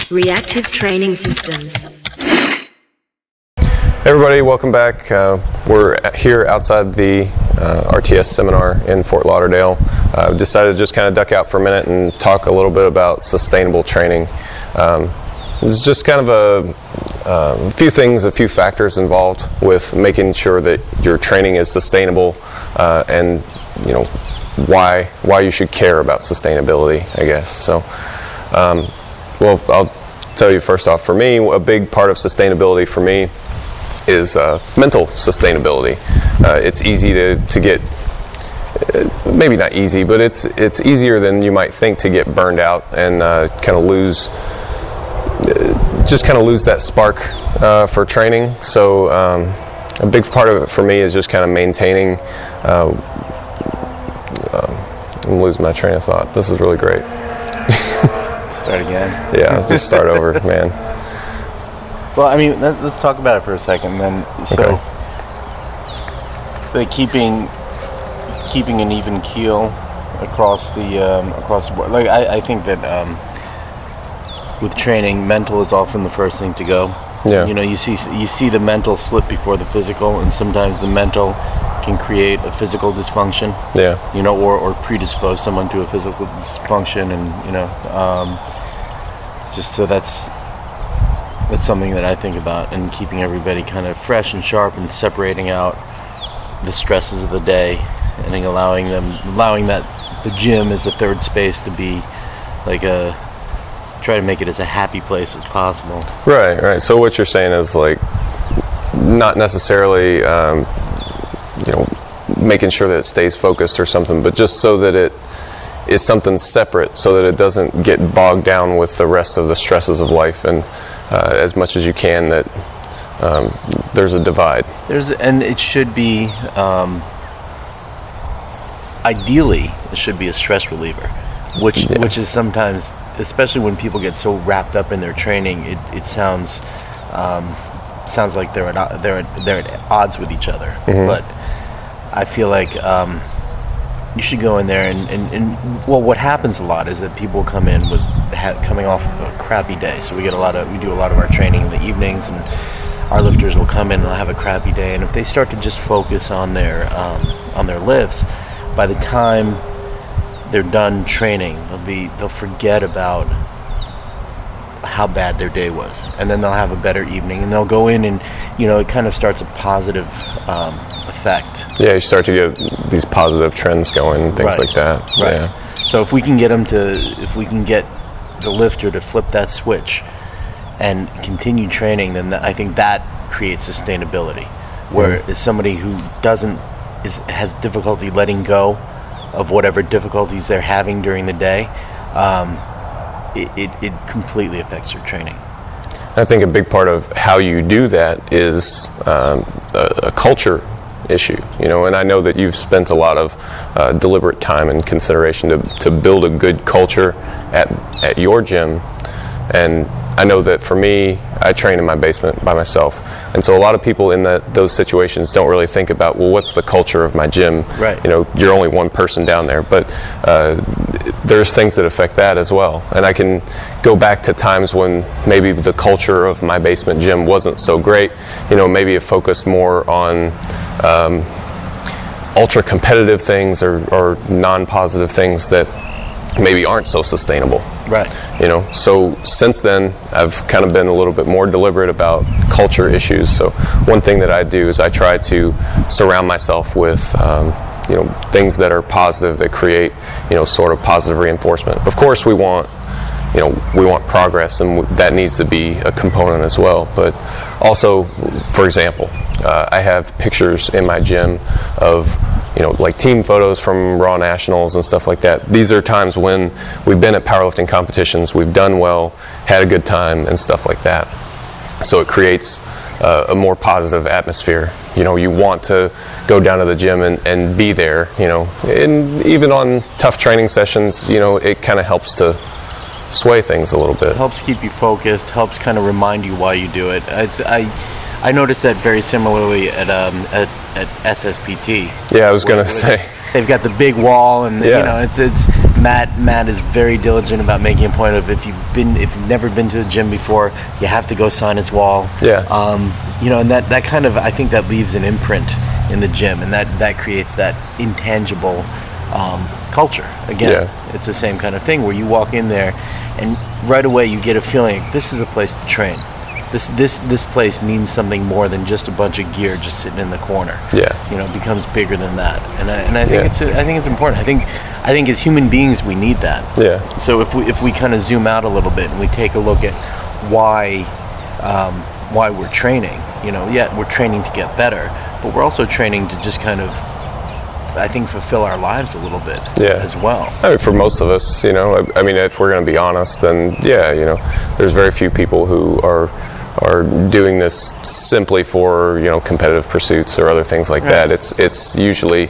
Reactive Training Systems. Hey everybody, welcome back. We're here outside the RTS seminar in Fort Lauderdale. I've decided to just kind of duck out for a minute and talk a little bit about sustainable training. There's just kind of a few things, a few factors involved with making sure that your training is sustainable, and you know why you should care about sustainability, I guess. So, well, I'll tell you first off. For me, a big part of sustainability for me is mental sustainability. It's easy to get, maybe not easy, but it's easier than you might think to get burned out and kind of lose that spark for training. So a big part of it for me is just kind of maintaining. I'm losing my train of thought. This is really great. Start again. Yeah, let's just start over, man. Well, I mean, let's talk about it for a second then. So, like keeping an even keel across the board. Like I think that with training, mental is often the first thing to go. Yeah. You know, you see the mental slip before the physical, and sometimes the mental can create a physical dysfunction. Yeah. You know, or predispose someone to a physical dysfunction, and you know, just so that's something that I think about, and keeping everybody kind of fresh and sharp, and separating out the stresses of the day, and then allowing that the gym is a third space to be like try to make it as a happy place as possible. Right. So what you're saying is like not necessarily making sure that it stays focused or something, but just so that it is something separate, so that it doesn't get bogged down with the rest of the stresses of life, and as much as you can that there's a divide. And it should be ideally it should be a stress reliever, which is sometimes, especially when people get so wrapped up in their training, it sounds like they're at odds with each other. Mm-hmm. But I feel like you should go in there and well, what happens a lot is that people come in with coming off of a crappy day. So we do a lot of our training in the evenings, and our lifters will come in and they'll have a crappy day. And if they start to just focus on their lifts, by the time they're done training, they'll forget about how bad their day was, and then they'll have a better evening, and they'll go in and it kind of starts a positive effect. Yeah, you start to get these positive trends going and things like that. Right. Yeah. So if we can get the lifter to flip that switch and continue training, then I think that creates sustainability. Whereas somebody who has difficulty letting go of whatever difficulties they're having during the day, it completely affects your training. I think a big part of how you do that is a culture issue, and I know that you've spent a lot of deliberate time and consideration to build a good culture at your gym. And I know that for me, I train in my basement by myself, and so a lot of people in those situations don't really think about, well, what's the culture of my gym? Right. You're only one person down there, but there's things that affect that as well. And I can go back to times when maybe the culture of my basement gym wasn't so great. Maybe it focused more on ultra competitive things or non-positive things that maybe aren't so sustainable. Right. So since then, I've kind of been a little bit more deliberate about culture issues. So one thing that I do is I try to surround myself with things that are positive, that create sort of positive reinforcement. Of course, we want progress, and that needs to be a component as well. But also, for example, I have pictures in my gym of like team photos from Raw Nationals and stuff like that. These are times when we've been at powerlifting competitions, we've done well, had a good time, and stuff like that. So it creates a more positive atmosphere. You want to go down to the gym and be there, and even on tough training sessions, it kind of helps to sway things a little bit. It helps keep you focused, helps kind of remind you why you do it. I noticed that very similarly at SSPT. Yeah, I was going to say. they've got the big wall, and you know, it's Matt is very diligent about making a point of if you've never been to the gym before, you have to go sign his wall. You know, and that kind of, I think that leaves an imprint in the gym, and that creates that intangible culture. Again, it's the same kind of thing where you walk in there and right away you get a feeling this is a place to train. This place means something more than just a bunch of gear just sitting in the corner. You know, it becomes bigger than that, and I think it's important. I think as human beings we need that. So if we kind of zoom out a little bit and we take a look at why we're training, you know, we're training to get better, but we're also training to just kind of, I think, fulfill our lives a little bit as well. I mean, for most of us, you know, I mean, if we're going to be honest, then you know, there's very few people who are doing this simply for, you know, competitive pursuits or other things like that. It's usually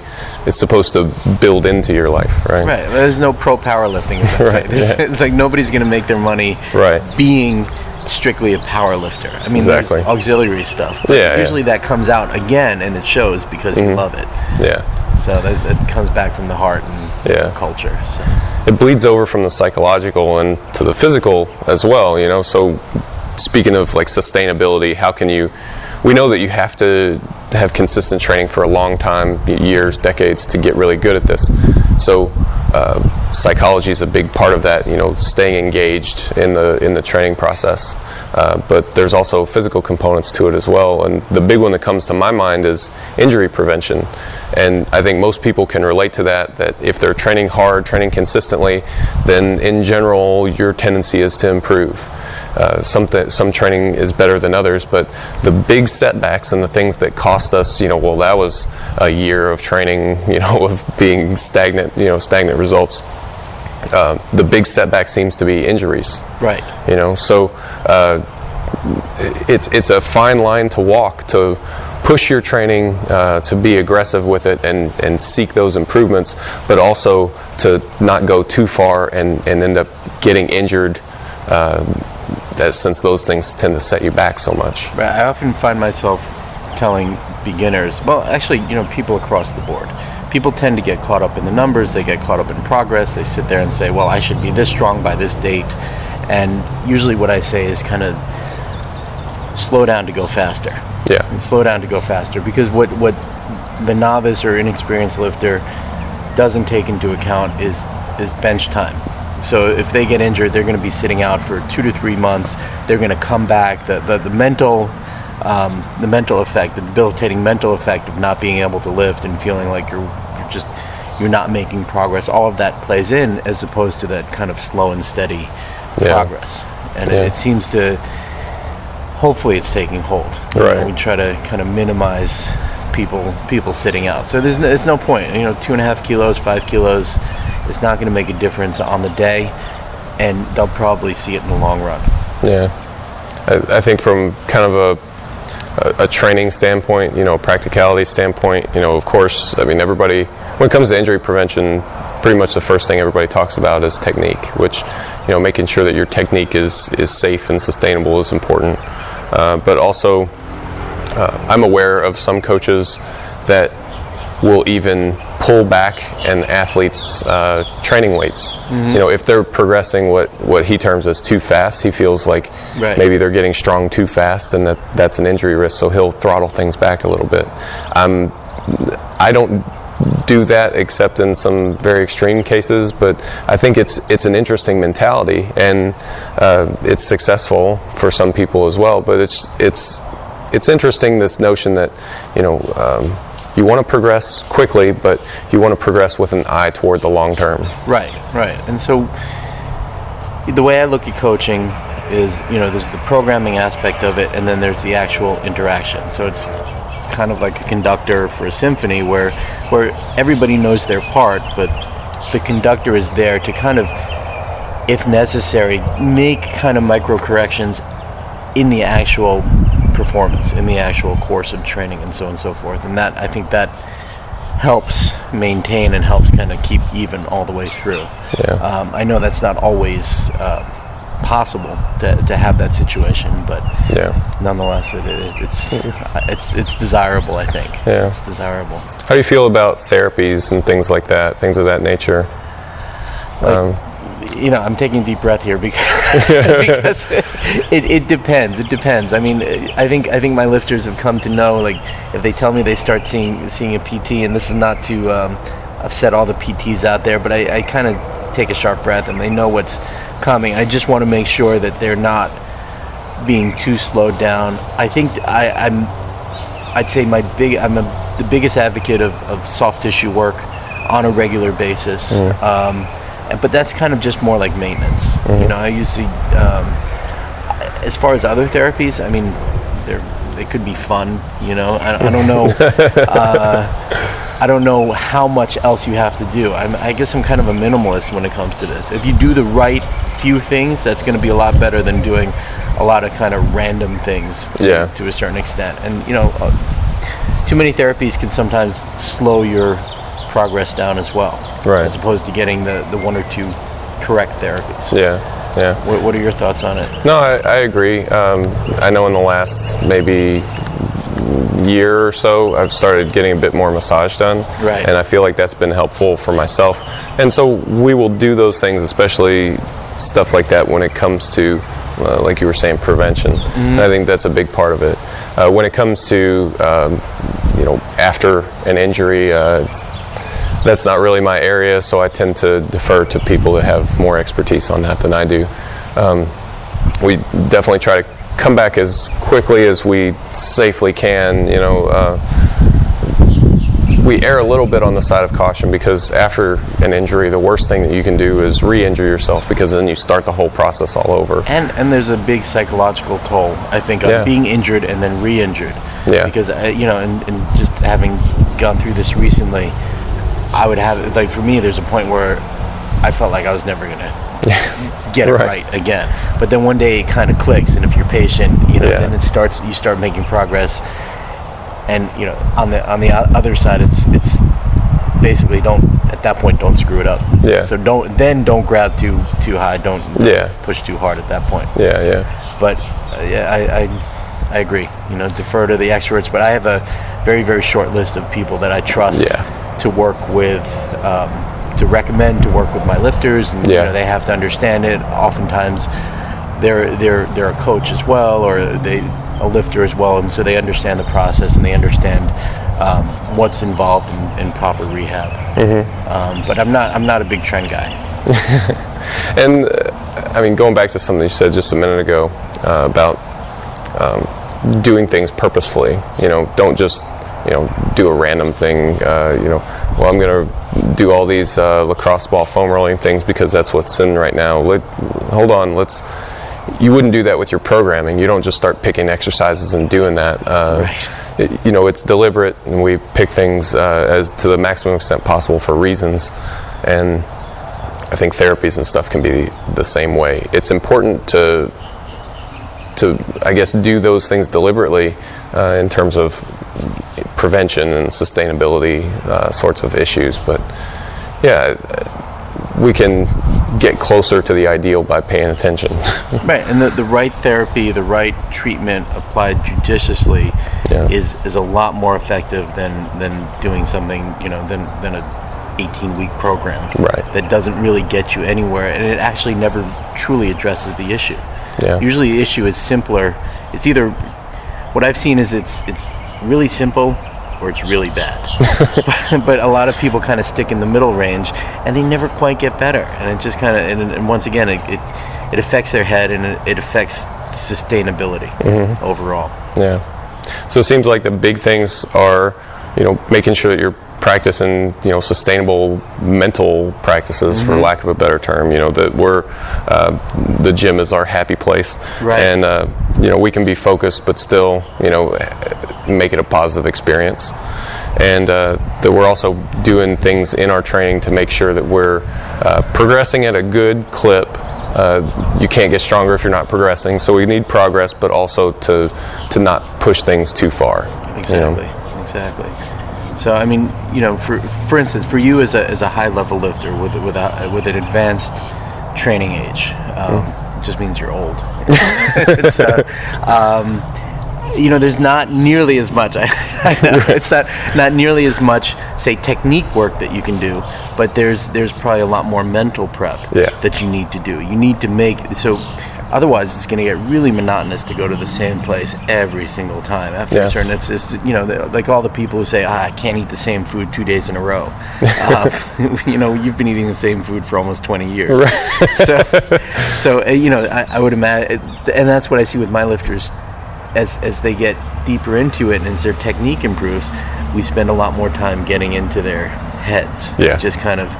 supposed to build into your life, right? There's no pro powerlifting, as I say. It's like nobody's going to make their money being strictly a power lifter. I mean, there's auxiliary stuff, but usually that comes out again and it shows because you love it. So that comes back from the heart and culture. So it bleeds over from the psychological and to the physical as well, you know. So speaking of like sustainability, how can we know that you have to have consistent training for a long time, years, decades, to get really good at this. So psychology is a big part of that, you know, staying engaged in the training process. But there's also physical components to it as well. And the big one that comes to my mind is injury prevention. And I think most people can relate to that if they're training hard, training consistently, then in general your tendency is to improve. Some training is better than others, but the big setbacks and the things that cost us, you know, well, that was a year of training, you know, of being stagnant results. The big setback seems to be injuries. You know, so it's a fine line to walk, to push your training, to be aggressive with it and seek those improvements, but also to not go too far and end up getting injured, since those things tend to set you back so much. I often find myself telling beginners, well, actually, you know, people across the board, people tend to get caught up in the numbers, they get caught up in progress, they sit there and say, well, I should be this strong by this date, and usually what I say is kind of slow down to go faster. And slow down to go faster, because what the novice or inexperienced lifter doesn't take into account is bench time. So if they get injured, they're going to be sitting out for 2 to 3 months. They're going to come back. The mental effect, the debilitating mental effect of not being able to lift and feeling like you're not making progress. All of that plays in, as opposed to that kind of slow and steady progress. And it seems to, hopefully, it's taking hold. You know, we try to kind of minimize people sitting out. So there's no point. You know, 2.5 kilos, 5 kilos. It's not going to make a difference on the day, and they'll probably see it in the long run. I think from kind of a training standpoint, you know, practicality standpoint, you know, of course, I mean, everybody, when it comes to injury prevention, pretty much the first thing everybody talks about is technique, which, you know, making sure that your technique is safe and sustainable is important. But also, I'm aware of some coaches that will even pull back an athlete's training weights. You know, if they're progressing what he terms as too fast, he feels like maybe they're getting strong too fast, and that's an injury risk, so he'll throttle things back a little bit. I don't do that except in some very extreme cases, but I think it's an interesting mentality, and it's successful for some people as well. But it's interesting, this notion that, you know, you want to progress quickly, but you want to progress with an eye toward the long term. Right. And so the way I look at coaching is, you know, there's the programming aspect of it, and then there's the actual interaction. So it's kind of like a conductor for a symphony where everybody knows their part, but the conductor is there to kind of, if necessary, make kind of micro corrections in the actual performance, in the actual course of training, and so on and so forth. And that, I think that helps maintain and helps kind of keep even all the way through. I know that's not always impossible to have that situation, but Yeah. nonetheless, it's desirable. I think. Yeah. It's desirable. How do you feel about therapies and things like that, things of that nature? I'm taking a deep breath here because it depends. It depends. I mean, I think my lifters have come to know, like, if they tell me they start seeing a PT, and this is not to upset all the PTs out there, but I kind of take a sharp breath, and they know what's coming. I just want to make sure that they're not being too slowed down. I think I'd say I'm the biggest advocate of soft tissue work on a regular basis. But that's kind of just more like maintenance. I usually, as far as other therapies, I mean, they could be fun. I don't know. I don't know how much else you have to do. I guess I'm kind of a minimalist when it comes to this. If you do the right few things, that's going to be a lot better than doing a lot of kind of random things to a certain extent. And too many therapies can sometimes slow your progress down as well, right, as opposed to getting the one or two correct therapies. Yeah. What are your thoughts on it? No, I agree. I know in the last maybe year or so, I've started getting a bit more massage done, right, and I feel like that's been helpful for myself. And so we will do those things, especially stuff like that when it comes to, like you were saying, prevention. And I think that's a big part of it. When it comes to, after an injury, that's not really my area, so I tend to defer to people that have more expertise on that than I do. We definitely try to come back as quickly as we safely can. We err a little bit on the side of caution, because after an injury, the worst thing that you can do is re-injure yourself, because then you start the whole process all over. And there's a big psychological toll, I think, on being injured and then re-injured. Yeah. Because and just having gone through this recently, I would have, like, for me, there's a point where I felt like I was never going to get it right again. But then one day it kind of clicks, and if you're patient, then you start making progress. And on the other side, it's basically don't screw it up. Yeah. So don't grab too high. Don't push too hard at that point. Yeah. But I agree. Defer to the experts. But I have a very, very short list of people that I trust to work with, to recommend to work with my lifters, and they have to understand it. Oftentimes, they're a coach as well, or a lifter as well, and so they understand the process and they understand what's involved in proper rehab. But I'm not a big trend guy. And I mean, going back to something you said just a minute ago about doing things purposefully. Don't just do a random thing. I'm going to do all these lacrosse ball foam rolling things because that's what's in right now. Hold on, you wouldn't do that with your programming. You don't just start picking exercises and doing that. Right. It's deliberate, and we pick things as to the maximum extent possible for reasons. And I think therapies and stuff can be the same way. It's important to I guess, do those things deliberately in terms of prevention and sustainability sorts of issues. But we can get closer to the ideal by paying attention. Right, and the right therapy, the right treatment applied judiciously is a lot more effective than doing something, than a 18-week program that doesn't really get you anywhere, and it actually never truly addresses the issue. Yeah. Usually the issue is simpler. It's either, what I've seen is it's really simple or it's really bad. But a lot of people kind of stick in the middle range, and they never quite get better. And it just kind of, and once again, it affects their head, and it affects sustainability overall. Yeah. So it seems like the big things are, making sure that you're practicing, sustainable mental practices, for lack of a better term. That the gym is our happy place, right. And we can be focused, but still, make it a positive experience. And that we're also doing things in our training to make sure that we're progressing at a good clip. You can't get stronger if you're not progressing, so we need progress, but also to not push things too far. Exactly. So I mean, for instance, for you as a high level lifter with an advanced training age, just means you're old. It's, there's not nearly as much. I know it's not nearly as much, say, technique work that you can do, but there's probably a lot more mental prep that you need to do. You need to make so. Otherwise, it's going to get really monotonous to go to the same place every single time. After a turn, it's like all the people who say, I can't eat the same food 2 days in a row. You've been eating the same food for almost 20 years. Right. So I would imagine, and that's what I see with my lifters. As they get deeper into it and as their technique improves, we spend a lot more time getting into their heads. Just kind of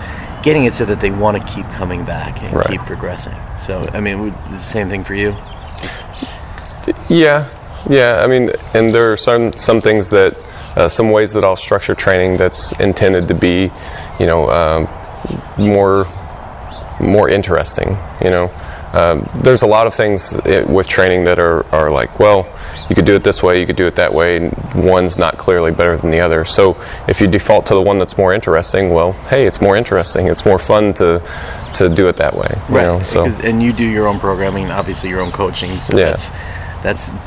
getting it so that they want to keep coming back and keep progressing. So, I mean, it's the same thing for you? Yeah. I mean, and there are some things that, some ways that I'll structure training that's intended to be, more interesting, There's a lot of things with training that are like, well, you could do it this way, you could do it that way, and one's not clearly better than the other. So if you default to the one that's more interesting, well, hey, it's more interesting. It's more fun to do it that way. Right. So and you do your own programming, obviously your own coaching. So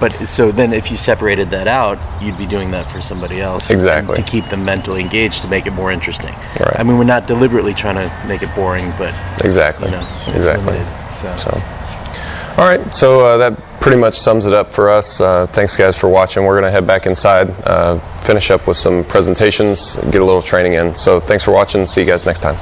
but so then if you separated that out, you'd be doing that for somebody else. Exactly. To keep them mentally engaged, to make it more interesting. Right. I mean, we're not deliberately trying to make it boring, but exactly. Limited, so. All right, so that pretty much sums it up for us. Thanks, guys, for watching. We're going to head back inside, finish up with some presentations, get a little training in. So thanks for watching. See you guys next time.